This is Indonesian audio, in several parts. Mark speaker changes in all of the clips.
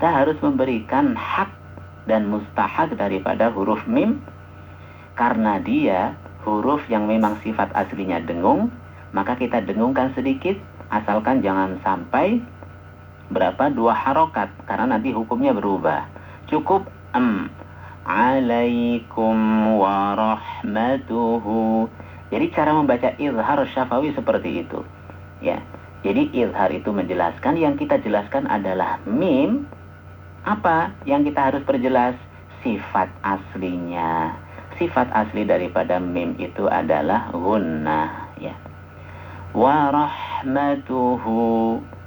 Speaker 1: kita harus memberikan hak dan mustahak daripada huruf mim, karena dia huruf yang memang sifat aslinya dengung, maka kita dengungkan sedikit, asalkan jangan sampai berapa 2 harokat, karena nanti hukumnya berubah. Cukup alaikum warahmatuhu. Jadi cara membaca izhar syafawi seperti itu, ya. Jadi izhar itu menjelaskan, yang kita jelaskan adalah mim. Apa yang kita harus perjelas? Sifat aslinya. Sifat asli daripada mim itu adalah gunnah, ya. Warahmatuhu.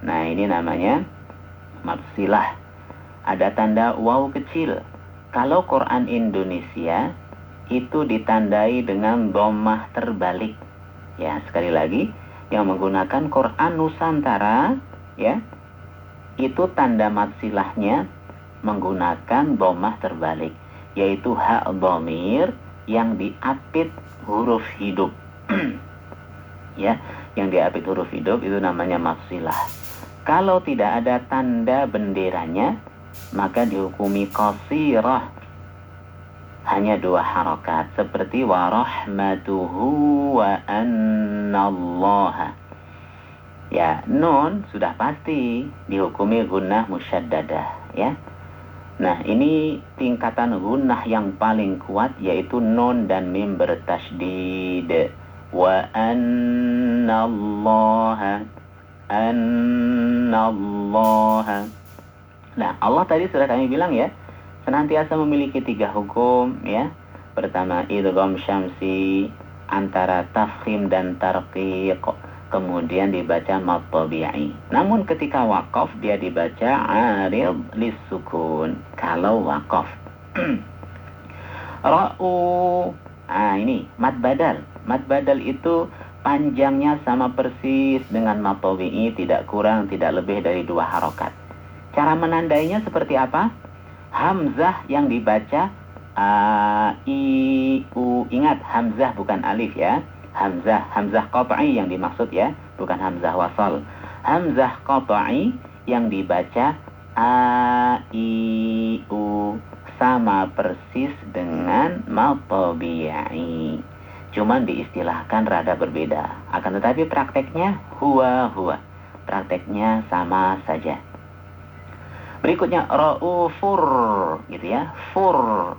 Speaker 1: Nah, ini namanya mafsilah. Ada tanda waw kecil. Kalau Quran Indonesia itu ditandai dengan dhammah terbalik. Ya, sekali lagi, yang menggunakan Quran Nusantara, ya, itu tanda mafsilahnya menggunakan dhammah terbalik, yaitu hak dhamir yang diapit huruf hidup. Ya, yang diapit huruf hidup itu namanya mafsilah. Kalau tidak ada tanda benderanya, maka dihukumi qasirah, hanya 2 harokat, seperti warahmatuhu wa annallaha. Ya, nun sudah pasti dihukumi gunnah musyaddadah, ya. Nah, ini tingkatan gunnah yang paling kuat, yaitu nun dan mim bertasydid. Wa annallaha, annallaha. Nah, Allah tadi sudah kami bilang, ya, senantiasa memiliki 3 hukum, ya. Pertama, idgham syamsi antara tafkhim dan tarqiq, kemudian dibaca mad tabi'i. Namun ketika waqaf dia dibaca arid lis-sukun. Kalau waqaf. Ra'u. Ini mad badal. Mad badal itu panjangnya sama persis dengan mad tabi'i, tidak kurang, tidak lebih dari 2 harokat. Cara menandainya seperti apa? Hamzah yang dibaca a, i, u. Ingat, hamzah bukan alif, ya. Hamzah qat'i yang dimaksud, ya, bukan hamzah wasal. Hamzah qat'i yang dibaca a, i, u sama persis dengan mad tabi'i. Cuman diistilahkan rada berbeda. Akan tetapi prakteknya huwa. Prakteknya sama saja. Berikutnya raufur, gitu ya. Fur,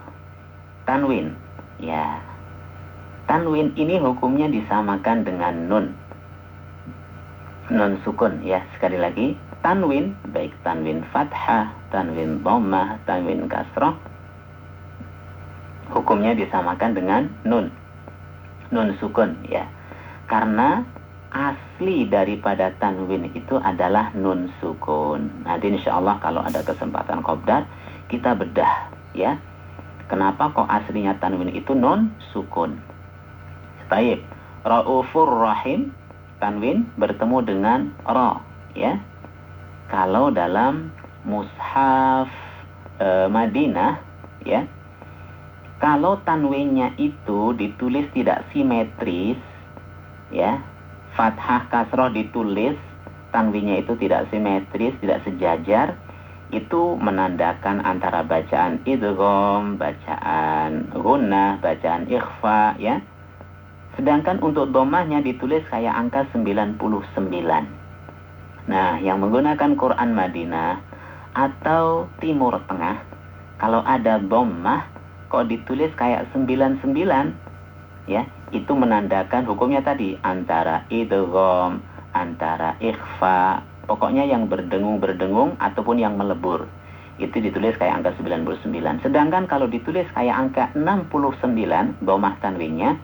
Speaker 1: tanwin, ya. Tanwin ini hukumnya disamakan dengan nun sukun, ya. Sekali lagi, tanwin, baik tanwin fathah, tanwin dhammah, tanwin kasrah, hukumnya disamakan dengan nun sukun, ya. Karena asli daripada tanwin itu adalah nun sukun. Nanti insyaallah kalau ada kesempatan qobdat kita bedah, ya. Kenapa kok aslinya tanwin itu nun sukun? Baik, raufur rahim, tanwin bertemu dengan ra, ya. Kalau dalam mushaf Madinah, ya, kalau tanwinnya itu ditulis tidak simetris, ya, fathah kasroh ditulis, tanwinnya itu tidak simetris, tidak sejajar, itu menandakan antara bacaan idgham, bacaan gunnah, bacaan ikhfa, ya. Sedangkan untuk dhammahnya ditulis kayak angka 99. Nah, yang menggunakan Quran Madinah atau Timur Tengah, kalau ada dhammah kok ditulis kayak 99, ya, itu menandakan hukumnya tadi antara idgham, antara ikhfa, pokoknya yang berdengung ataupun yang melebur. Itu ditulis kayak angka 99. Sedangkan kalau ditulis kayak angka 69, dhammah tanwinnya,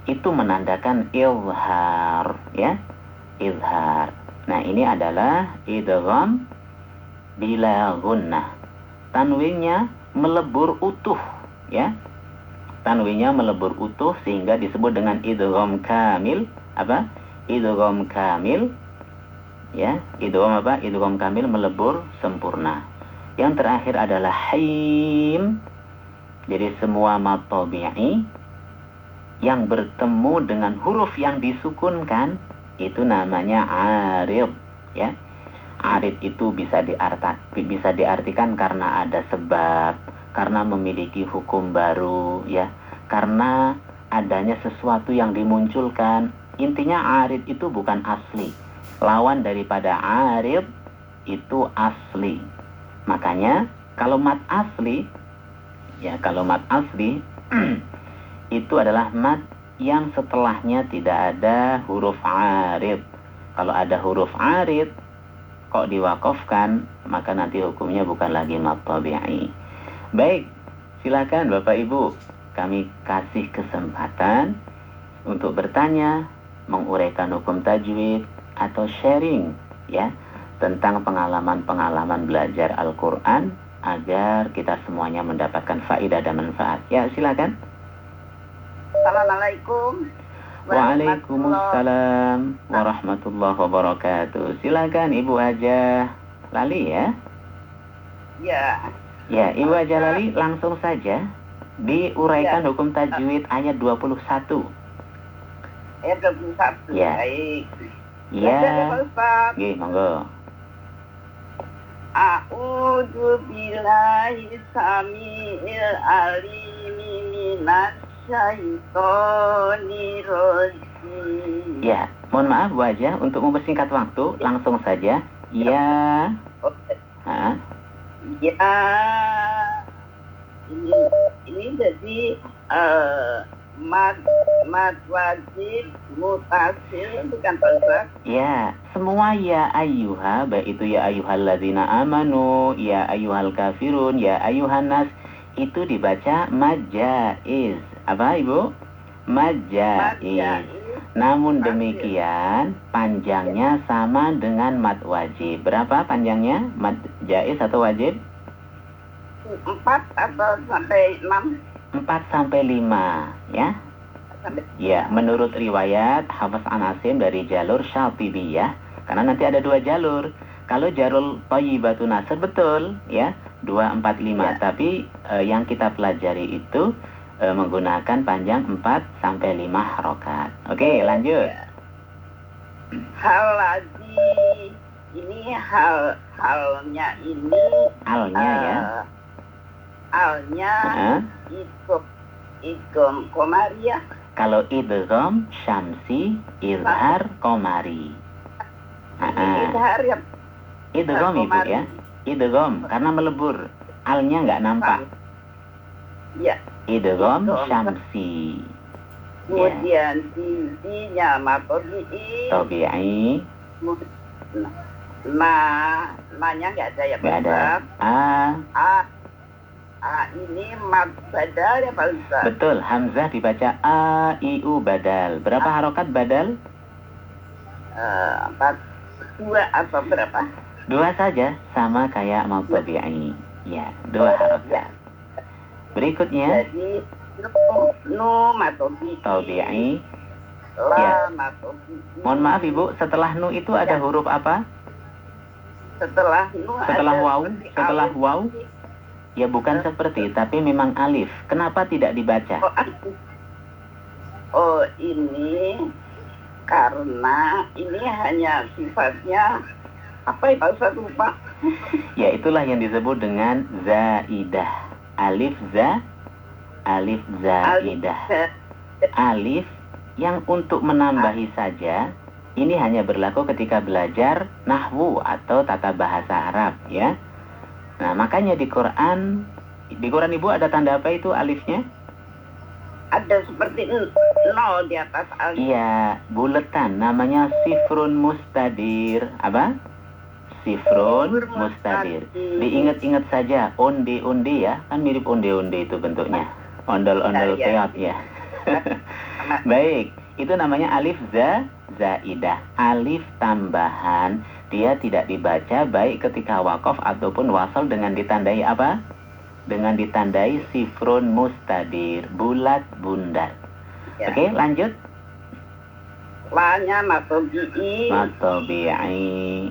Speaker 1: itu menandakan izhar, ya. Izhar. Nah, ini adalah idgham bila gunnah. Tanwinnya melebur utuh, ya. Tanwinnya melebur utuh sehingga disebut dengan idgham kamil. Apa? Idgham kamil, ya. Idgham apa? Idgham kamil, melebur sempurna. Yang terakhir adalah haim. Jadi semua mad tabi'i yang bertemu dengan huruf yang disukunkan itu namanya arid, ya. Arid itu bisa diartikan karena ada sebab, karena memiliki hukum baru, ya, karena adanya sesuatu yang dimunculkan. Intinya arid itu bukan asli. Lawan daripada arid itu asli. Makanya kalau mat asli, ya, kalau mat asli itu adalah mat yang setelahnya tidak ada huruf arid. Kalau ada huruf arid kok diwakafkan, maka nanti hukumnya bukan lagi mat tabi'i. Baik, silakan Bapak Ibu, kami kasih kesempatan untuk bertanya, menguraikan hukum tajwid, atau sharing, ya, tentang pengalaman-pengalaman belajar Al-Quran agar kita semuanya mendapatkan faedah dan manfaat. Ya, silakan.
Speaker 2: Assalamualaikum.
Speaker 1: Waalaikumsalam warahmatullahi wabarakatuh. Silakan Ibu Haja Lali, ya.
Speaker 2: Ya.
Speaker 1: Ya, Ibu Haja Lali, langsung saja diuraikan hukum tajwid ayat 21.
Speaker 2: Ayat 21.
Speaker 1: Ya.
Speaker 2: Baik.
Speaker 1: Ya.
Speaker 2: Pak Ustaz.
Speaker 1: Nggih, monggo.
Speaker 2: A'udzu billahi samiil alim minasy syaitonir rajim.
Speaker 1: Ya, mohon maaf Bu Haja, untuk mempersingkat waktu, langsung saja. Ya. Ha?
Speaker 2: Ya. Ini jadi mad wajib mutasil, bukan Pak Ustaz?
Speaker 1: Ya, semua ya ayyuha, baik itu ya ayyuhalladzina amanu, ya ayyuhal kafirun, ya ayyuhan nas, itu dibaca majaiz. Apa Ibu? Majaiz. Namun demikian, panjangnya sama dengan mad wajib. Berapa panjangnya? Mad jaiz atau wajib?
Speaker 2: 4 atau sampai 6?
Speaker 1: 4 sampai 5, ya. Ya, menurut riwayat Hafiz An Asim dari jalur Syatibiyah, karena nanti ada 2 jalur. Kalau jalur Thayyibatun Nasr betul, ya, 2, 4, 5. Ya. Tapi yang kita pelajari itu menggunakan panjang 4 sampai 5 harokat. Oke, lanjut.
Speaker 2: Hal lagi ini halnya ini
Speaker 1: Alnya, ya.
Speaker 2: Alnya idgham komariah.
Speaker 1: Kalau idgham syamsi, izhar komari.
Speaker 2: Izhar ya.
Speaker 1: Idgham Ibu, ya. Idgham karena melebur. Alnya nggak nampak.
Speaker 2: Ya.
Speaker 1: Idgham syamsi.
Speaker 2: Kemudian tidinya matobi'i.
Speaker 1: Tabi'i.
Speaker 2: Ma-nya nggak ada ya Pak Ustaz? Ini mad badal ya Pak Ustaz?
Speaker 1: Betul, hamzah dibaca a, i, u badal. Berapa harokat badal?
Speaker 2: 2 atau berapa?
Speaker 1: 2 saja, sama kayak mad tabi'i. Ya, 2 harokat. Berikutnya.
Speaker 2: Jadi nu matobi'i.
Speaker 1: Tabi'i.
Speaker 2: La matobi'i.
Speaker 1: Mohon maaf Ibu, setelah nu itu ada huruf apa?
Speaker 2: Setelah nu
Speaker 1: setelah
Speaker 2: ada
Speaker 1: waw, setelah waw. Ya bukan seperti, tapi memang alif. Kenapa tidak dibaca?
Speaker 2: Oh, ini karena ini hanya sifatnya apa ya Pak Ustaz, lupa.
Speaker 1: Ya itulah yang disebut dengan zaidah. Alif zaidah. Alif yang untuk menambahi saja. Ini hanya berlaku ketika belajar nahwu atau tata bahasa Arab, ya. Nah, makanya di Quran Ibu ada tanda apa itu alifnya?
Speaker 2: Ada seperti nol di atas alif.
Speaker 1: Iya, buletan, namanya sifrun mustadir. Apa? Sifrun mustadir. Diingat-ingat saja, onde-onde, ya, kan mirip onde-onde itu bentuknya. Ondel-ondel peot, ya. Baik, itu namanya alif zaidah. Alif tambahan, dia tidak dibaca baik ketika wakaf ataupun wasal dengan ditandai apa? Dengan ditandai sifrun mustadir, bulat bundar. Ya. Oke, lanjut.
Speaker 2: La-nya matobi'i.
Speaker 1: Matobi'i.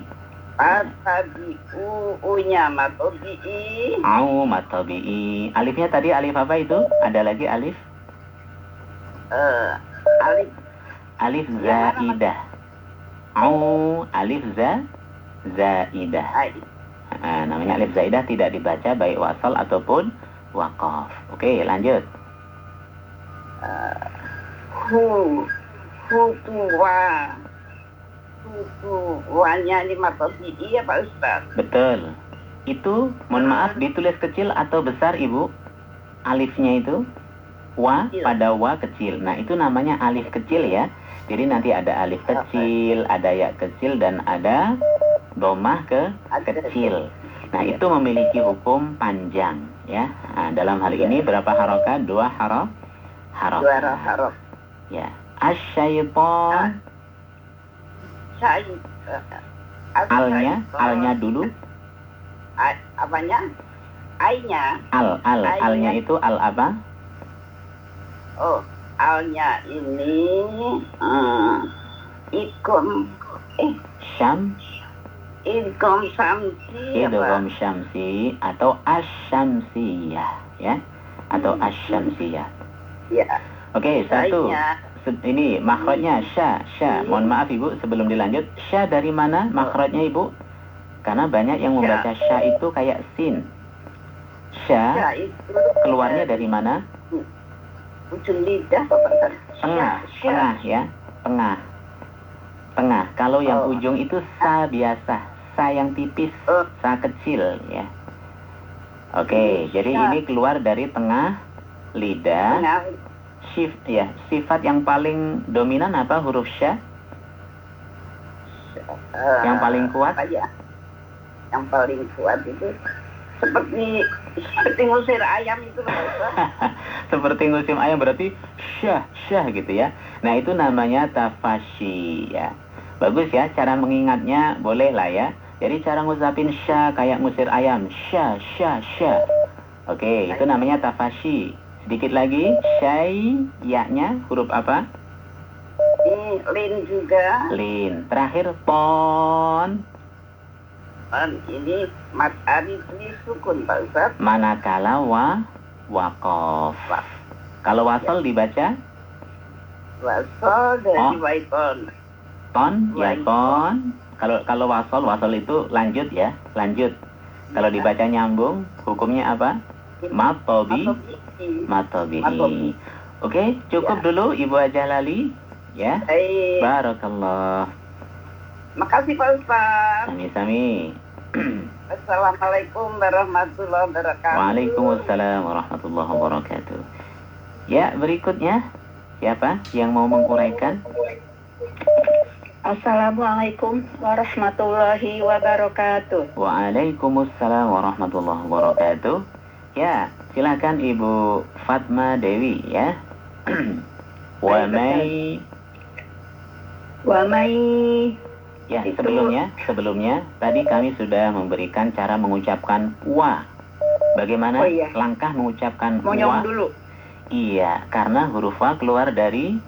Speaker 2: U-nya matobi'i.
Speaker 1: Au matobi'i. Alifnya tadi alif apa itu? Ada lagi alif?
Speaker 2: Alif.
Speaker 1: Alif zaidah. Au alif zaidah. Namanya alif zaidah tidak dibaca baik wasal ataupun waqaf. Oke, lanjut.
Speaker 2: Hutuwa. Hutuwanya di mata ya Pak Ustaz.
Speaker 1: Betul. Itu, mohon maaf, ditulis kecil atau besar Ibu? Alifnya itu? Wa
Speaker 2: Kecil.
Speaker 1: pada wa kecil. Nah, itu namanya alif kecil ya. Jadi nanti ada alif kecil, ada ya kecil, dan ada domah kecil. Nah, itu memiliki hukum panjang ya. Nah, dalam hal ini berapa harokat? 2 harokat.
Speaker 2: Dua harokat.
Speaker 1: Ya. Asyaiton. Alnya dulu.
Speaker 2: Apanya? Ainya.
Speaker 1: Alnya itu al apa?
Speaker 2: Oh, alnya ini ikom samsi
Speaker 1: idgham syamsi atau asyamsiyah ya, atau asyamsiyah.
Speaker 2: Ya.
Speaker 1: Oke, satu. Ini makhrajnya sya. Mohon maaf Ibu, sebelum dilanjut, sya dari mana makhrajnya Ibu? Karena banyak yang membaca sya itu kayak sin. Sya keluarnya dari mana?
Speaker 2: Ujung lidah
Speaker 1: tengah ya, tengah. Kalau yang ujung itu sa biasa, sa yang tipis, sa kecil ya. Oke, jadi ini keluar dari tengah lidah. Sifat yang paling dominan apa huruf sya? Yang paling kuat?
Speaker 2: Yang paling kuat itu seperti ngusir ayam itu.
Speaker 1: Seperti ngusir ayam berarti syah gitu ya. Nah, itu namanya tafashi ya. Bagus ya, cara mengingatnya boleh lah ya. Jadi cara ngusapin syah kayak ngusir ayam, syah. Oke, itu namanya tafashi. Sedikit lagi, syai, ya-nya huruf apa?
Speaker 2: Lin juga.
Speaker 1: Lin. Terakhir ton.
Speaker 2: Ini mat alif sukun Pak Ustaz.
Speaker 1: Manakala waqaf. Kalau wasal dibaca?
Speaker 2: Wasal dari waiton.
Speaker 1: Ton, ya ton. Kalau wasal itu lanjut ya, lanjut. Kalau dibaca nyambung, hukumnya apa? Matobi. Oke, cukup dulu Ibu Hajah Lali ya. Barakallah.
Speaker 2: Makasih Pak Ustaz.
Speaker 1: Sami-sami.
Speaker 2: Assalamualaikum warahmatullahi wabarakatuh.
Speaker 1: Waalaikumsalam warahmatullahi wabarakatuh. Ya, berikutnya siapa yang mau menguraikan?
Speaker 2: Assalamualaikum warahmatullahi wabarakatuh.
Speaker 1: Waalaikumsalam warahmatullahi wabarakatuh. Ya, silakan Ibu Fatma Dewi ya. Wa mai. Ya, sebelumnya tadi kami sudah memberikan cara mengucapkan wa. Bagaimana langkah mengucapkan wa?
Speaker 2: Dulu.
Speaker 1: Iya, karena huruf wa keluar dari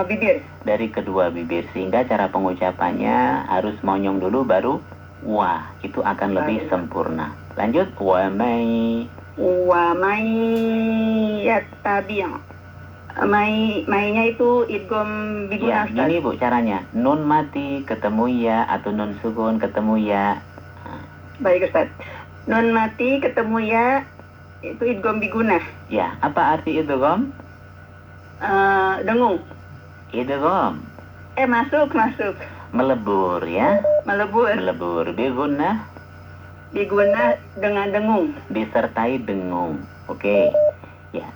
Speaker 2: bibir.
Speaker 1: Dari kedua bibir, sehingga cara pengucapannya harus monyong dulu baru wa. Itu akan lebih sempurna. Lanjut, wa mai
Speaker 2: yattabi'. Mainnya itu idgham biguna.
Speaker 1: Ya, gini Bu caranya. Nun mati ketemu ya atau nun sukun ketemu ya.
Speaker 2: Baik Ustaz. Nun mati ketemu ya itu idgham biguna.
Speaker 1: Ya, apa arti idgham?
Speaker 2: Dengung.
Speaker 1: Idgham.
Speaker 2: Masuk.
Speaker 1: Melebur ya. Melebur. Biguna dengan dengung. Disertai dengung. Oke. Ya.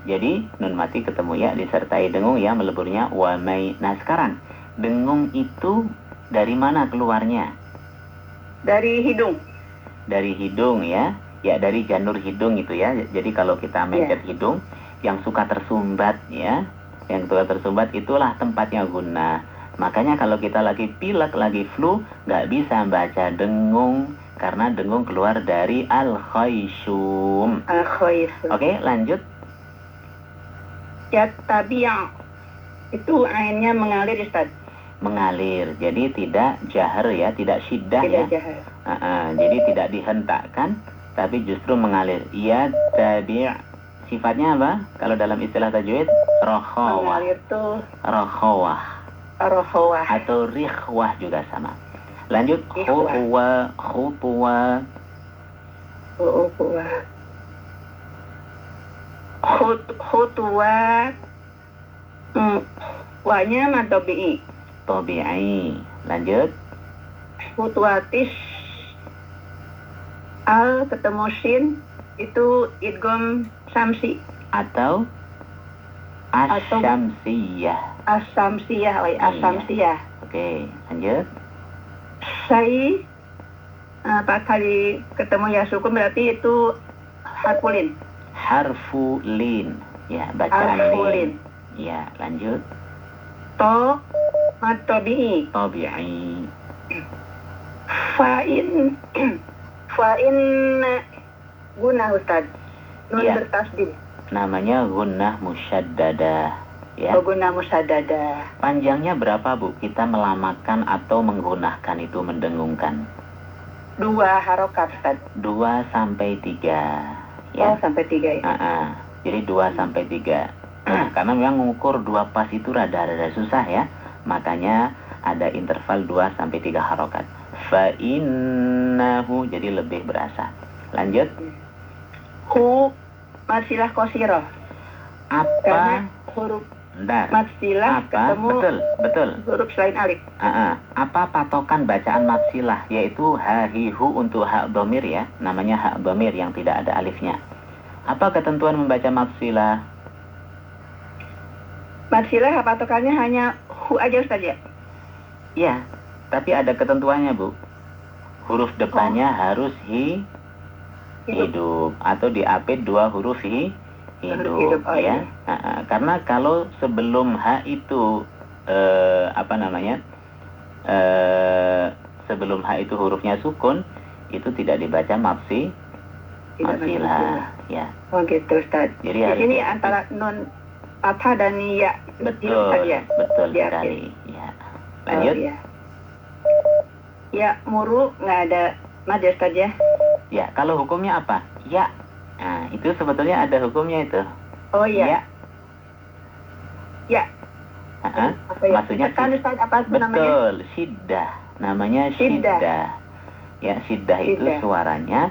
Speaker 1: Jadi nun mati ketemu ya disertai dengung ya, meleburnya wa mai. Nah, sekarang dengung itu dari mana keluarnya?
Speaker 2: Dari hidung.
Speaker 1: Dari hidung ya. Ya, dari janur hidung itu ya. Jadi kalau kita mencet hidung yang suka tersumbat ya, yang suka tersumbat itulah tempatnya guna. Makanya kalau kita lagi pilek, lagi flu, nggak bisa baca dengung karena dengung keluar dari al-khayshum. Oke, lanjut.
Speaker 2: Yattabi' itu ainnya mengalir Ustaz.
Speaker 1: Mengalir, jadi tidak jahar ya, tidak syiddah ya. Jadi tidak dihentakkan, tapi justru mengalir. Yattabi' sifatnya apa? Kalau dalam istilah tajwid, rokhawah.
Speaker 2: Mengalir tuh
Speaker 1: rokhawah
Speaker 2: rokhawah
Speaker 1: atau rikhwah juga sama. Lanjut.
Speaker 2: Ikhwa.
Speaker 1: Khutwa.
Speaker 2: Khutwa. Wanya mad tabi'i.
Speaker 1: Tabi'i. Lanjut.
Speaker 2: Khutwatis al ketemu sin itu idgham samsi
Speaker 1: Atau asyamsiyah.
Speaker 2: asamsiyah. Asamsiyah.
Speaker 1: Oke, lanjut.
Speaker 2: Sai Pak kali ketemu ya sukun berarti itu harfulin.
Speaker 1: Harfulin. Ya, bacaan
Speaker 2: Harfulin.
Speaker 1: lin. Ya, lanjut.
Speaker 2: To mad tabi'i.
Speaker 1: Tabi'i.
Speaker 2: Fa'in guna Ustaz. Nun
Speaker 1: Iya.
Speaker 2: bertasdid.
Speaker 1: Namanya gunnah musyaddadah. Ya.
Speaker 2: Guna musaddada.
Speaker 1: Panjangnya berapa, Bu? Kita melamakan atau menggunakan itu mendengungkan.
Speaker 2: 2 harokat Ustaz.
Speaker 1: 2 sampai 3.
Speaker 2: Oh,
Speaker 1: Ya.
Speaker 2: sampai 3 ya.
Speaker 1: Jadi 2 sampai 3. Karena memang mengukur 2 pas itu rada-rada susah ya. Makanya ada interval 2 sampai 3 harokat. Fa'innahu, jadi lebih berasa. Lanjut.
Speaker 2: Hu masilah qasirah. Karena
Speaker 1: Apa?
Speaker 2: huruf
Speaker 1: Bentar.
Speaker 2: masilah
Speaker 1: Apa?
Speaker 2: ketemu
Speaker 1: Betul.
Speaker 2: huruf selain alif.
Speaker 1: Apa patokan bacaan maksilah? Yaitu ha, hi, hu untuk hak domir ya. Namanya hak domir yang tidak ada alifnya. Apa ketentuan membaca maksilah?
Speaker 2: Masilah patokannya hanya hu aja Ustaz ya.
Speaker 1: Ya, tapi ada ketentuannya, Bu. Huruf depannya harus hidup. Atau diapit 2 huruf hidup
Speaker 2: Oh,
Speaker 1: ya.
Speaker 2: iya.
Speaker 1: Karena kalau sebelum H itu sebelum H itu hurufnya sukun, itu tidak dibaca maksilah ya.
Speaker 2: Oh gitu Ustaz.
Speaker 1: Jadi
Speaker 2: Di
Speaker 1: harus
Speaker 2: sini
Speaker 1: diapit.
Speaker 2: antara nun fathah dan ya.
Speaker 1: Betul
Speaker 2: Diapit.
Speaker 1: sekali ya. Lanjut.
Speaker 2: Oh, iya. Ya, muru nggak ada mad ya Ustaz ya.
Speaker 1: Ya, kalau hukumnya apa? Ya. Nah, itu sebetulnya ada hukumnya itu.
Speaker 2: Oh iya. Ya.
Speaker 1: Apa
Speaker 2: ya?
Speaker 1: Maksudnya
Speaker 2: Tekan Ustaz, apa itu namanya?
Speaker 1: betul, syiddah. Namanya syiddah. Ya, syiddah itu
Speaker 2: Syiddah.
Speaker 1: suaranya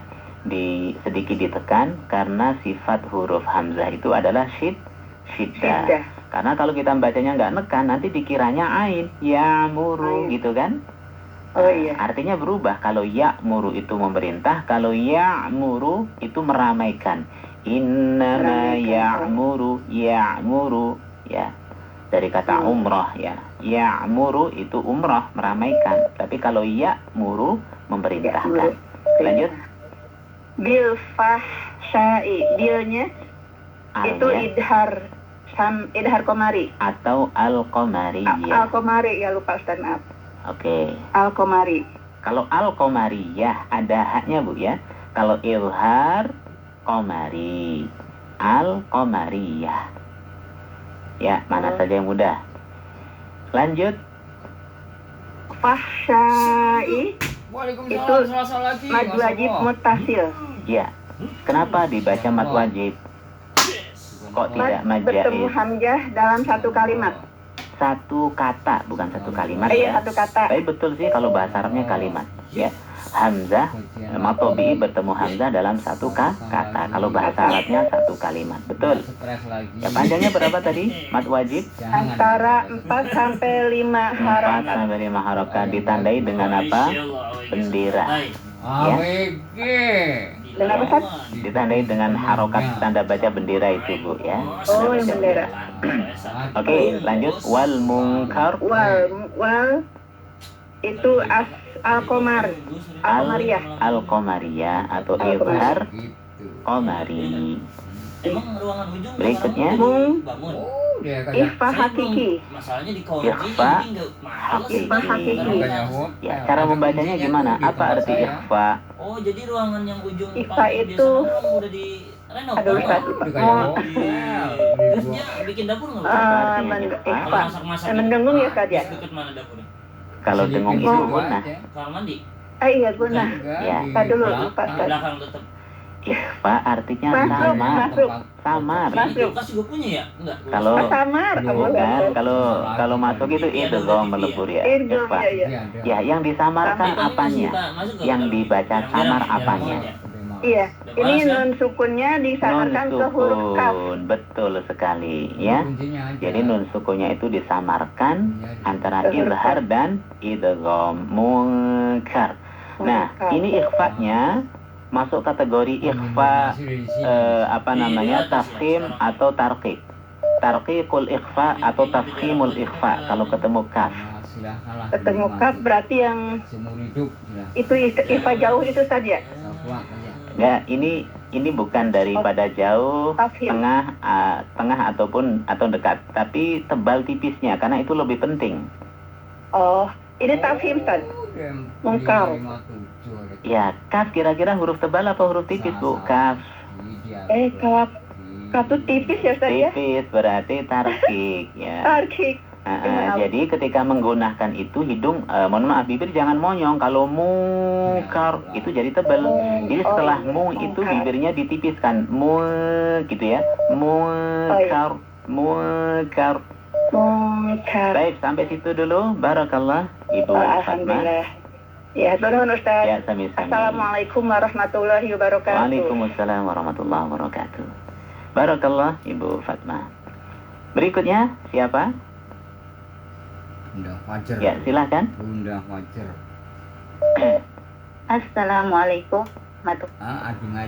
Speaker 1: sedikit ditekan karena sifat huruf hamzah itu adalah syiddah. Karena kalau kita bacanya nggak nekan, nanti dikiranya ain, ya muru gitu kan?
Speaker 2: Oh iya.
Speaker 1: Artinya berubah. Kalau ya muru itu memerintah, kalau ya muru itu meramaikan. Innama ya'muru ya. Dari kata umrah ya. Ya'muru itu umrah, meramaikan. Tapi kalau ya muru memerintahkan. Lanjut.
Speaker 2: Bil fahsya'i. Bilnya itu idhar komari.
Speaker 1: Atau al-qamariyah.
Speaker 2: Al-komari ya, lupa Ustaz, maaf.
Speaker 1: Oke.
Speaker 2: Al-komari.
Speaker 1: Kalau al-qamariyah ada haknya, Bu ya. Kalau ilhar qamari, al-qamariyah. Ya, mana saja yang mudah. Lanjut.
Speaker 2: Fahsya'i itu mad wajib muttasil.
Speaker 1: Ya. Kenapa dibaca mad wajib? Kok tidak mad
Speaker 2: bertemu
Speaker 1: jaiz?
Speaker 2: hamzah dalam satu kalimat.
Speaker 1: Satu kata, bukan satu kalimat
Speaker 2: Iya,
Speaker 1: ya.
Speaker 2: satu kata.
Speaker 1: Tapi betul sih kalau bahasa Arabnya kalimat. Ya. Hamzah, mad tabi'i bertemu hamzah dalam satu kata. Kalau bahasa Arabnya satu kalimat. Betul. Ya, panjangnya berapa tadi? Mad wajib?
Speaker 2: Antara 4 sampai 5
Speaker 1: 4
Speaker 2: harokat.
Speaker 1: sampai 5 harokat. Ditandai dengan apa? Bendera. Ya.
Speaker 2: Dengan apa, Ustaz?
Speaker 1: Ditandai dengan harokat tanda baca bendera itu, Bu ya.
Speaker 2: Oh, yang bendera.
Speaker 1: Oke, lanjut. Wal munkar.
Speaker 2: Wal itu al-qamar. Al-qamariyah.
Speaker 1: Al-qamariyah atau izhar qamari.
Speaker 3: Emang ruangan ujung
Speaker 1: Berikutnya.
Speaker 3: bangun.
Speaker 2: Ikhfa hakiki.
Speaker 3: Masalahnya di kunci
Speaker 1: Ikhfa
Speaker 3: jadi enggak males.
Speaker 2: Ikhfa hakiki.
Speaker 1: Ya, cara membacanya gimana? Apa arti ikhfa?
Speaker 3: Oh, jadi ruangan yang ujung
Speaker 2: Ikhfa
Speaker 3: paling
Speaker 2: itu-
Speaker 3: biasa kan udah di renov.
Speaker 2: Aduh, Ustaz.
Speaker 3: Terus dia bikin dapur enggak?
Speaker 2: Ikhfa. Mendengung ya, Ustaz ya?
Speaker 3: Dekat mana dapurnya?
Speaker 1: Kalau dengung itu gunah.
Speaker 3: Kamar mandi.
Speaker 2: Iya, guna.
Speaker 1: Ya.
Speaker 2: Tadi dulu, lupa, Ustaz.
Speaker 3: Belakang tetap.
Speaker 1: Ikhfa artinya
Speaker 2: Masuk,
Speaker 1: samar.
Speaker 2: masuk.
Speaker 1: Samar.
Speaker 3: Ini kulkas juga punya ya? Enggak.
Speaker 1: Kalau
Speaker 2: Samar, kamu
Speaker 1: bukan,
Speaker 2: lihat.
Speaker 1: kalau masuk itu
Speaker 3: Iya,
Speaker 1: itu
Speaker 3: ada
Speaker 1: gom
Speaker 3: TV,
Speaker 1: melebur ya.
Speaker 2: Irgom,
Speaker 1: Ikhfa.
Speaker 2: ya, ya.
Speaker 1: Ya, yang disamarkan
Speaker 2: Sama.
Speaker 1: apanya? Yang dibaca samar apanya?
Speaker 2: Iya, ini nun sukunnya
Speaker 1: Nun
Speaker 2: disamarkan ke huruf kaf.
Speaker 1: sukun, betul sekali ya. Jadi nun sukunnya itu disamarkan antara izhar dan idgham munkar. Nah, ini ikhfa-nya masuk kategori ikhfa tafkhim atau tarqiq. Tarqiqul ikhfa atau tafkhimul ikhfa kalau ketemu kaf.
Speaker 2: Ketemu kaf berarti yang itu ikhfa jauh itu saja.
Speaker 1: Ya, ini bukan daripada jauh,
Speaker 2: Tafhim.
Speaker 1: tengah atau dekat, tapi tebal tipisnya karena itu lebih penting.
Speaker 2: Oh, ini tafhim kan? Mungkar.
Speaker 1: Ya, kaf kira-kira huruf tebal apa huruf tipis, Bu? Kaf.
Speaker 2: Kaf itu tipis ya Ustaz ya?
Speaker 1: Tipis berarti tarkik ya.
Speaker 2: Tarkik.
Speaker 1: Jadi ketika menggunakan itu hidung, mohon maaf, bibir jangan monyong. Kalau mungkar itu jadi tebal. Jadi setelah mu itu bibirnya ditipiskan, mu gitu ya. Munkar, munkar.
Speaker 2: Mungkar.
Speaker 1: Baik, sampai situ dulu. Barakallah, Ibu Fatma.
Speaker 2: Alhamdullah. Ya, turun Ustaz.
Speaker 1: Ya, sami-sami.
Speaker 2: Assalamualaikum warahmatullahi wabarakatuh.
Speaker 1: Waalaikumsalam warahmatullahi wabarakatuh. Barakallah, Ibu Fatma. Berikutnya siapa?
Speaker 4: Bunda Fajar.
Speaker 1: Ya, silakan.
Speaker 4: Bunda Fajar.
Speaker 2: Assalamualaikum.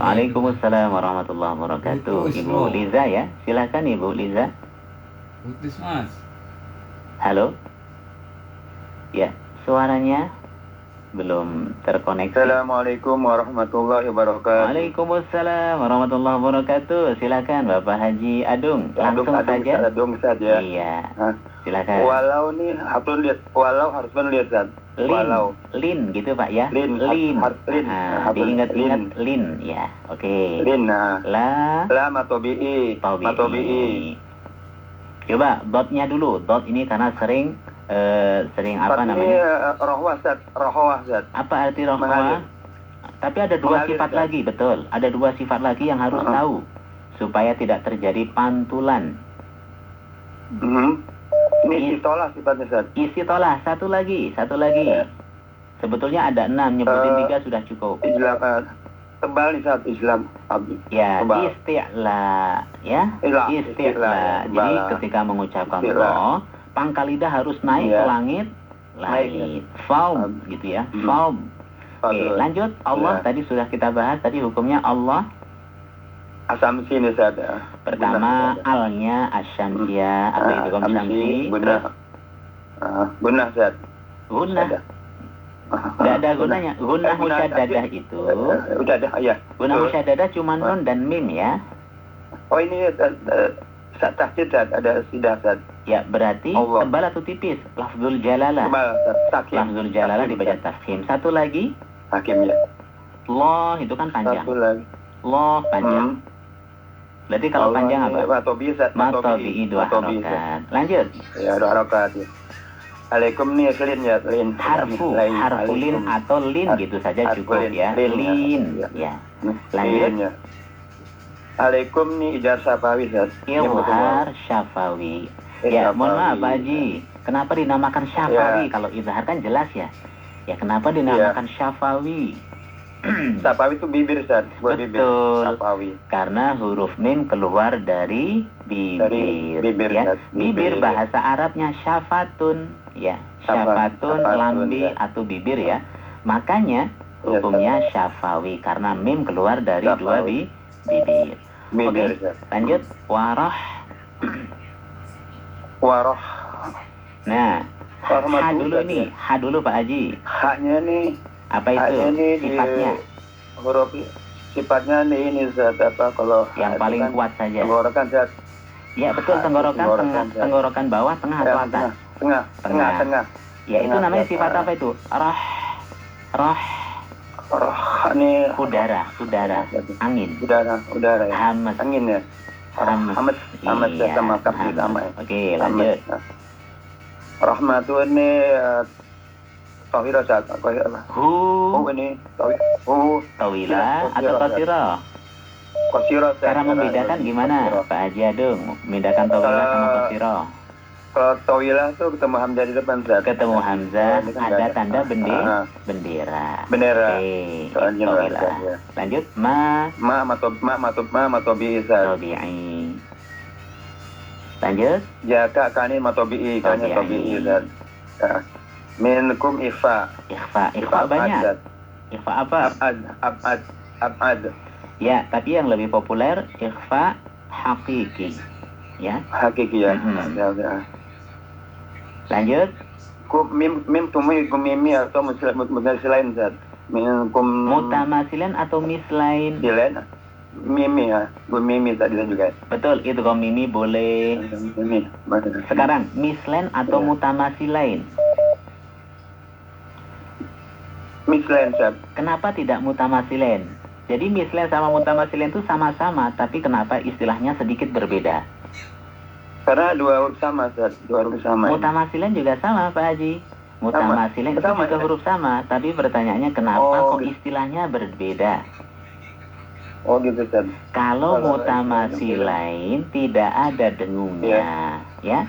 Speaker 1: Waalaikumsalam warahmatullahi wabarakatuh.
Speaker 4: Putus,
Speaker 1: Ibu
Speaker 4: loh.
Speaker 1: Liza ya. Silakan Ibu Liza.
Speaker 4: Putus Mas.
Speaker 1: Halo. Ya, suaranya belum terkoneksi.
Speaker 5: Assalamualaikum warahmatullahi wabarakatuh.
Speaker 1: Waalaikumsalam warahmatullahi wabarakatuh. Silakan Bapak Haji Adung. Langsung saja.
Speaker 5: Adung saja.
Speaker 1: Iya.
Speaker 5: Hah?
Speaker 1: Silakan.
Speaker 5: Walau nih harus lihat. Walau harus lihat kan. Walau.
Speaker 1: Lin gitu Pak ya.
Speaker 5: Lin.
Speaker 1: Lin.
Speaker 5: Lin.
Speaker 1: Diingat-ingat lin ya. Oke.
Speaker 5: Lin. Nah.
Speaker 1: La
Speaker 5: La matobi'i.
Speaker 1: Matobi'i. Coba dotnya dulu. Dot ini karena sering apa
Speaker 5: Ini
Speaker 1: namanya?
Speaker 5: rohwah zat.
Speaker 1: Apa arti rohwa?
Speaker 5: Mengalir.
Speaker 1: Tapi ada dua
Speaker 5: Mengalir,
Speaker 1: sifat
Speaker 5: Zat.
Speaker 1: lagi, betul. Ada dua sifat lagi yang harus tahu supaya tidak terjadi pantulan.
Speaker 5: Ini istolah sifatnya zat.
Speaker 1: Isi tolah satu lagi. Sebetulnya ada 6, nyebutin 3 sudah cukup.
Speaker 5: Islam tebal nih zat Islam.
Speaker 1: Ya,
Speaker 5: Tebal.
Speaker 1: isti'la ya.
Speaker 5: Isti'la,
Speaker 1: Isti'la. Jadi
Speaker 5: tebal.
Speaker 1: ketika mengucapkan
Speaker 5: Isti'la.
Speaker 1: roh, pangkal lidah harus naik
Speaker 5: Iya.
Speaker 1: ke langit.
Speaker 5: Naik,
Speaker 1: Faum gitu ya. Faum. Oke, lanjut. Allah
Speaker 5: Ya.
Speaker 1: tadi sudah kita bahas, tadi hukumnya Allah.
Speaker 5: Asamsi nih zat.
Speaker 1: Pertama, alnya asyamsiyah atau itu kom syamsi.
Speaker 5: Gunah zat.
Speaker 1: Gunah. Tidak ada gunanya. Gunah musyaddadah itu.
Speaker 5: Udah ada ya.
Speaker 1: Gunah
Speaker 5: Betul.
Speaker 1: musyaddadah cuma nun dan mim ya.
Speaker 5: Oh ini zat tahjid zat ada sidah zat.
Speaker 1: Ya, berarti
Speaker 5: Allah.
Speaker 1: tebal atau tipis? Lafzul jalalah.
Speaker 5: Tebal zat. Takim.
Speaker 1: Lafzul jalalah dibaca tafkhim. Satu lagi,
Speaker 5: Hakim ya.
Speaker 1: Allah itu kan panjang.
Speaker 5: Satu lagi.
Speaker 1: Allah panjang. Berarti kalau
Speaker 5: Allah
Speaker 1: panjang
Speaker 5: ini
Speaker 1: apa?
Speaker 5: Matobi zat.
Speaker 1: Matobi'i 2
Speaker 5: Matobi, zat.
Speaker 1: harokat. Lanjut.
Speaker 5: Ya 2 harokat ya. Alaikum nih lin ya lin.
Speaker 1: Harfu lin atau lin gitu saja
Speaker 5: Harfu
Speaker 1: cukup
Speaker 5: lin.
Speaker 1: ya.
Speaker 5: Lin,
Speaker 1: Lin.
Speaker 5: ya.
Speaker 1: Ya. Lanjut.
Speaker 5: Lin ya. Alaikum nih ijar safawi zat.
Speaker 1: Izhar syafawi. Ya, mohon maaf Pak Haji. Kenapa dinamakan syafawi? Kalau izhar kan jelas ya. Ya, kenapa dinamakan syafawi?
Speaker 5: Safawi itu bibir zat. Buat bibir.
Speaker 1: Betul.
Speaker 5: Safawi.
Speaker 1: Karena huruf mim keluar dari bibir.
Speaker 5: Dari bibir,
Speaker 1: Ya.
Speaker 5: Zat.
Speaker 1: Bibir
Speaker 5: Bibir.
Speaker 1: bahasa Arabnya syafatun. Ya, syafatun,
Speaker 5: Syafatun,
Speaker 1: lambi
Speaker 5: ya.
Speaker 1: atau bibir ya. Makanya
Speaker 5: Ya,
Speaker 1: hukumnya syafawi karena mim keluar dari dua
Speaker 5: Syafawi.
Speaker 1: bibir.
Speaker 5: Bibir
Speaker 1: Oke,
Speaker 5: zat.
Speaker 1: lanjut. Warah.
Speaker 5: Waroh.
Speaker 1: Nah, ha
Speaker 5: Warahmatullahi
Speaker 1: dulu ini. Ha dulu Pak Haji.
Speaker 5: Haknya nih.
Speaker 1: Apa itu
Speaker 5: Haknya nih di
Speaker 1: sifatnya?
Speaker 5: huruf sifatnya nih ini zat apa kalau
Speaker 1: Yang
Speaker 5: itu
Speaker 1: paling
Speaker 5: kan
Speaker 1: kuat saja.
Speaker 5: tenggorokan zat.
Speaker 1: Ya, betul. Tenggorokan,
Speaker 5: Zat.
Speaker 1: tenggorokan bawah, tengah atau
Speaker 5: Ya,
Speaker 1: atas?
Speaker 5: tengah.
Speaker 1: Ya, itu
Speaker 5: Tengah,
Speaker 1: namanya
Speaker 5: zat.
Speaker 1: sifat apa itu? Roh,
Speaker 5: Roh ini
Speaker 1: udara, angin.
Speaker 5: udara ya.
Speaker 1: Hamas.
Speaker 5: Angin ya. Hamas ya
Speaker 1: Iya,
Speaker 5: sama kafir
Speaker 1: hamas.
Speaker 5: sama ya.
Speaker 1: Oke, lanjut.
Speaker 5: Rahmatun ini Tawira zat.
Speaker 1: Hu,
Speaker 5: Ini Tawira.
Speaker 1: tawila atau
Speaker 5: Qasira,
Speaker 1: qasira?
Speaker 5: Kosiro.
Speaker 1: Cara membedakan gimana Pak Haji Adung? Membedakan tawilah sama kosiro.
Speaker 5: Kalau tawilah tuh ketemu hamzah di depan, Ustaz.
Speaker 1: Ketemu hamzah,
Speaker 5: Ini kan
Speaker 1: ada
Speaker 5: nggak
Speaker 1: tanda
Speaker 5: Ah,
Speaker 1: bendera.
Speaker 5: Bendera.
Speaker 1: Oke,
Speaker 5: Soalnya
Speaker 1: itu
Speaker 5: nggak
Speaker 1: tawilah.
Speaker 5: ada, ya.
Speaker 1: Lanjut,
Speaker 5: matobi, Ustaz.
Speaker 1: tabi'i. Lanjut,
Speaker 5: Jaka kani matobi, kani
Speaker 1: Tabi'i.
Speaker 5: tobi, Ustaz. Ya. Minkum ifa.
Speaker 1: ikhfa banyak.
Speaker 5: Ustaz.
Speaker 1: Ikhfa apa?
Speaker 5: Abad.
Speaker 1: Ya, tapi yang lebih populer ikhfa hakiki. Ya,
Speaker 5: Hakiki ya.
Speaker 1: Mhm.
Speaker 5: Ya.
Speaker 1: lanjut.
Speaker 5: Mim tumui kumimi atau lain, Ustaz. Minkum
Speaker 1: Mutamasilan atau mislain?
Speaker 5: silen. Mimi ya. Mimi tadi juga.
Speaker 1: Betul, itu kalau mimi boleh.
Speaker 5: Mimi.
Speaker 1: Sekarang mislain atau
Speaker 5: Ya.
Speaker 1: mutamasilain?
Speaker 5: Mislain, Ustaz.
Speaker 1: Kenapa tidak mutamasilain? Jadi mislain sama mutamasilain itu sama-sama, tapi kenapa istilahnya sedikit berbeda?
Speaker 5: Karena dua huruf sama, Ustaz. Dua huruf sama.
Speaker 1: Mutamasilan juga sama, Pak Haji. Mutamasilan itu
Speaker 5: Sama,
Speaker 1: juga
Speaker 5: ya?
Speaker 1: huruf sama, tapi pertanyaannya kenapa
Speaker 5: Oh,
Speaker 1: kok
Speaker 5: gitu.
Speaker 1: istilahnya berbeda?
Speaker 5: Oh gitu, Ustaz.
Speaker 1: Kalau
Speaker 5: Kalau
Speaker 1: mutamasilain tidak ada dengungnya, ya.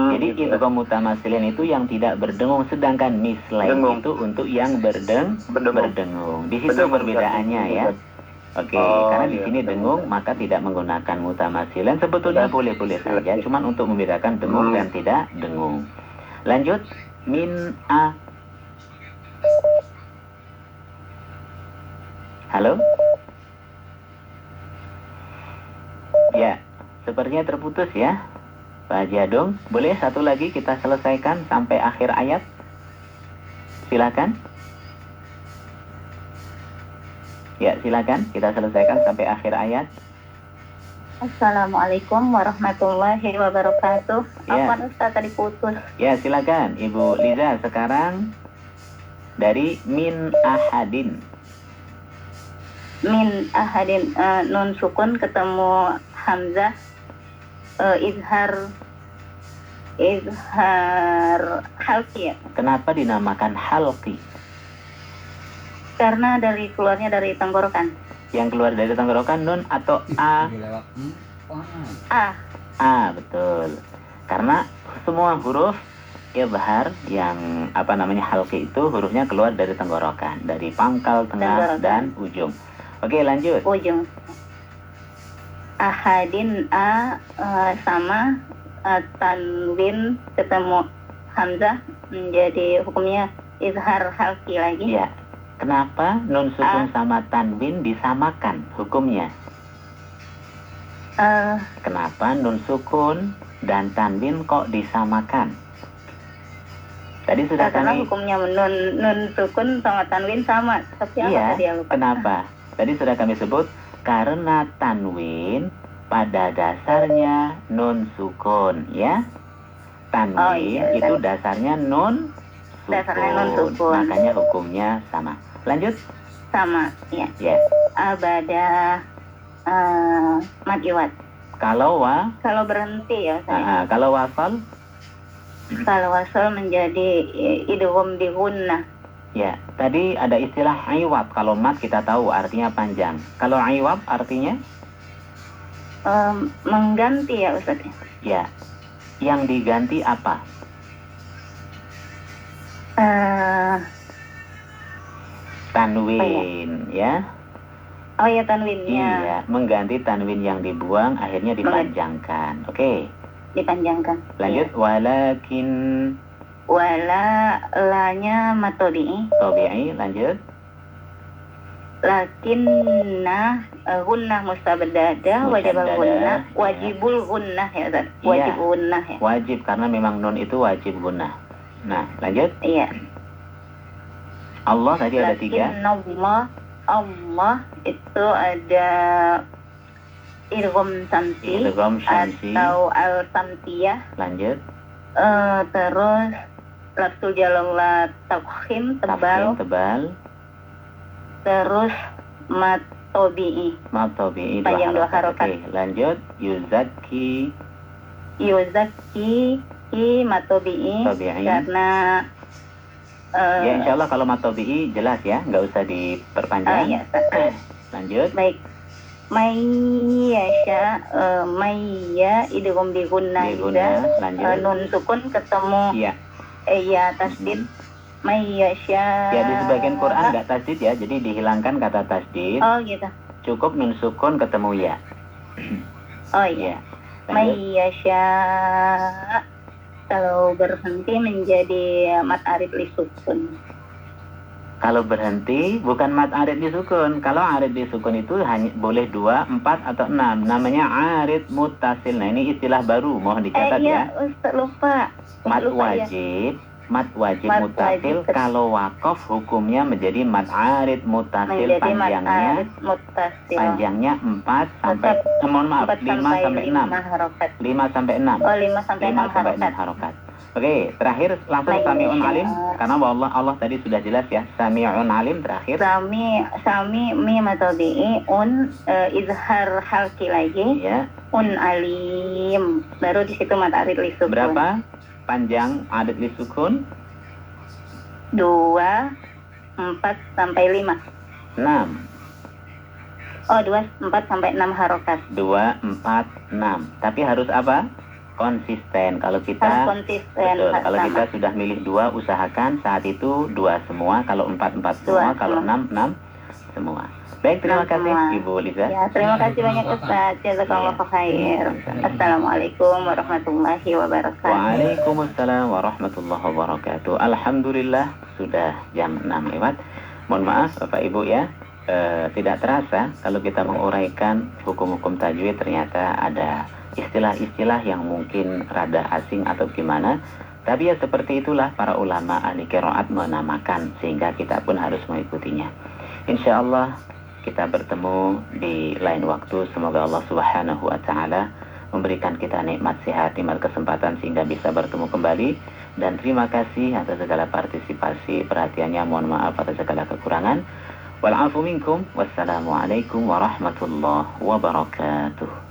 Speaker 1: Jadi
Speaker 5: Gitu,
Speaker 1: itu kalau mutamasilain itu yang tidak berdengung, sedangkan mislain
Speaker 5: Dengung.
Speaker 1: itu untuk yang berdengung. Di situ
Speaker 5: Berdengung,
Speaker 1: perbedaannya
Speaker 5: Ustaz.
Speaker 1: ya. Oke,
Speaker 5: Oh,
Speaker 1: karena di
Speaker 5: iya.
Speaker 1: sini dengung maka tidak menggunakan mutamasilan. Sebetulnya
Speaker 5: Ustaz.
Speaker 1: boleh-boleh saja, cuman untuk membedakan dengung dan tidak dengung. Lanjut, min a. Halo? Ya, sepertinya terputus ya, Pak Haji Adung. Boleh satu lagi kita selesaikan sampai akhir ayat? Silakan. Ya, silakan kita selesaikan sampai akhir ayat.
Speaker 6: Assalamualaikum warahmatullahi wabarakatuh.
Speaker 1: Ya.
Speaker 6: Apa Ustaz tadi putus?
Speaker 1: Ya, silakan Ibu Liza sekarang dari min ahadin.
Speaker 6: Min ahadin, nun sukun ketemu hamzah, izhar halki ya.
Speaker 1: Kenapa dinamakan halqi?
Speaker 6: Karena keluarnya dari tenggorokan.
Speaker 1: Yang keluar dari tenggorokan nun atau a?
Speaker 4: Lewat
Speaker 6: Ah,
Speaker 1: Betul. Karena semua huruf izhar yang halqi itu hurufnya keluar dari tenggorokan, dari pangkal, tengah,
Speaker 6: Tenggorokan.
Speaker 1: dan ujung. Oke, lanjut.
Speaker 6: ujung. Ahadin sama tanwin ketemu hamzah menjadi hukumnya izhar halki lagi.
Speaker 1: Ya. Kenapa nun sukun sama tanwin disamakan hukumnya? Kenapa nun sukun dan tanwin kok disamakan? Tadi sudah
Speaker 6: Karena
Speaker 1: kami...
Speaker 6: hukumnya nun sukun sama tanwin sama. Tapi apa
Speaker 1: Iya,
Speaker 6: tadi yang lupa?
Speaker 1: kenapa? Tadi sudah kami sebut karena tanwin pada dasarnya nun sukun, ya. Tanwin
Speaker 6: Oh, iya.
Speaker 1: itu dasarnya nun sukun.
Speaker 6: Dasarnya nun sukun.
Speaker 1: Makanya hukumnya sama. Lanjut.
Speaker 6: Sama, ya.
Speaker 1: Ya.
Speaker 6: Abada mad iwad.
Speaker 1: Kalau
Speaker 6: Kalau berhenti ya saya.
Speaker 1: kalau wasal,
Speaker 6: Kalau wasal menjadi idgham di gunnah.
Speaker 1: ya. Tadi ada istilah iwab. Kalau mat kita tahu artinya panjang. Kalau iwab artinya
Speaker 6: Mengganti ya Ustaz.
Speaker 1: ya. Yang diganti apa? Tanwin, ya.
Speaker 6: Oh ya tanwinnya
Speaker 1: Iya, mengganti tanwin yang dibuang akhirnya dipanjangkan. Oke.
Speaker 6: dipanjangkan.
Speaker 1: Lanjut, walakin
Speaker 6: Wala lanya matobi'i.
Speaker 1: tabi'i, lanjut.
Speaker 6: Lakinna gunnah mustabdada wajibul
Speaker 1: Mustabdadah,
Speaker 6: gunnah
Speaker 1: ya.
Speaker 6: wajibul gunnah ya Ustaz.
Speaker 1: Iya.
Speaker 6: Wajib gunnah ya.
Speaker 1: Wajib karena memang nun itu wajib gunnah. Nah, lanjut.
Speaker 6: Iya.
Speaker 1: Allah tadi ada 3.
Speaker 6: Allah itu ada idgham samsi
Speaker 1: Idgham syamsi.
Speaker 6: atau al samsiyah,
Speaker 1: Lanjut.
Speaker 6: terus lafzul jalala tafkhim
Speaker 1: Tafkhim,
Speaker 6: tebal,
Speaker 1: tebal.
Speaker 6: terus mat tabi'i
Speaker 1: Mat tabi'i
Speaker 6: Panjang 2 harokat.
Speaker 1: Oke, lanjut. Yuzaki
Speaker 6: yuzaki mat tabi'i
Speaker 1: tabi'i.
Speaker 6: karena
Speaker 1: Ya, insya Allah kalau mat tabi'i jelas ya, nggak usah diperpanjang.
Speaker 6: iya, Ustaz.
Speaker 1: Lanjut.
Speaker 6: Baik. Mayyasha, mayya idgham bi gunnah
Speaker 1: Bi
Speaker 6: juga.
Speaker 1: gunnah, lanjut.
Speaker 6: Nun sukun ketemu
Speaker 1: Iya.
Speaker 6: ya tasdid. Mayyasha.
Speaker 1: Ya, di sebagian Quran nggak tasdid ya, jadi dihilangkan kata tasdid.
Speaker 6: Oh gitu.
Speaker 1: Cukup nun sukun ketemu ya.
Speaker 6: Oh iya.
Speaker 1: Lanjut.
Speaker 6: Mayyasha. Kalau berhenti menjadi mat arid li sukun.
Speaker 1: Kalau berhenti bukan mat arid disukun. Kalau arid disukun itu hanya boleh 2, 4 atau 6. Namanya arid muttasil. Nah, ini istilah baru, mohon dicatat
Speaker 6: Iya,
Speaker 1: ya.
Speaker 6: Ustaz lupa.
Speaker 1: Mat
Speaker 6: Lupa, ya.
Speaker 1: mat wajib
Speaker 6: Mat
Speaker 1: muttasil.
Speaker 6: wajib.
Speaker 1: Kalau wakaf hukumnya menjadi mat arid muttasil,
Speaker 6: Menjadi mat
Speaker 1: panjangnya
Speaker 6: arid muttasil.
Speaker 1: panjangnya 4 sampai mohon maaf 5 sampai 6.
Speaker 6: 5 harokat.
Speaker 1: 5 sampai 6.
Speaker 6: Oh, 5 sampai 6
Speaker 1: 5 sampai 6
Speaker 6: harokat.
Speaker 1: harokat. Oke, terakhir langsung
Speaker 6: Baik,
Speaker 1: sami'un
Speaker 6: insya
Speaker 1: alim
Speaker 6: Allah.
Speaker 1: karena Allah tadi sudah jelas ya. Sami'un alim terakhir.
Speaker 6: Sami mim atau bi izhar halki lagi.
Speaker 1: Ya.
Speaker 6: Alim. Baru di situ mat arid li sukun.
Speaker 1: Berapa panjang adat li sukun?
Speaker 6: 2, 4 sampai 5.
Speaker 1: 6.
Speaker 6: Oh, 2, 4 sampai 6 harokat.
Speaker 1: 2, 4, 6. Tapi harus apa? Konsisten. Kalau
Speaker 6: Harus
Speaker 1: kita
Speaker 6: konsisten.
Speaker 1: betul.
Speaker 6: Pak,
Speaker 1: Kalau
Speaker 6: sama.
Speaker 1: kita sudah milih 2, usahakan saat itu 2 semua. Kalau 4, 4 semua.
Speaker 6: Dua
Speaker 1: Kalau
Speaker 6: semua.
Speaker 1: 6, 6 semua. Baik, terima
Speaker 6: 6
Speaker 1: kasih
Speaker 6: semua.
Speaker 1: Ibu Liza.
Speaker 6: Ya, terima kasih banyak Ustaz. Jazakallahu khair. Assalamualaikum warahmatullahi wabarakatuh.
Speaker 1: Waalaikumsalam warahmatullahi wabarakatuh. Alhamdulillah sudah jam 6 lewat. Mohon maaf Bapak Ibu ya. Tidak terasa kalau kita menguraikan hukum-hukum tajwid ternyata ada istilah-istilah yang mungkin rada asing atau gimana. Tapi ya seperti itulah para ulama ahli qiraat menamakan sehingga kita pun harus mengikutinya. Insya Allah kita bertemu di lain waktu. Semoga Allah Subhanahu wa Ta'ala memberikan kita nikmat sehat, nikmat kesempatan sehingga bisa bertemu kembali. Dan terima kasih atas segala partisipasi, perhatiannya. Mohon maaf atas segala kekurangan. Wal afu minkum. Wassalamualaikum warahmatullahi wabarakatuh.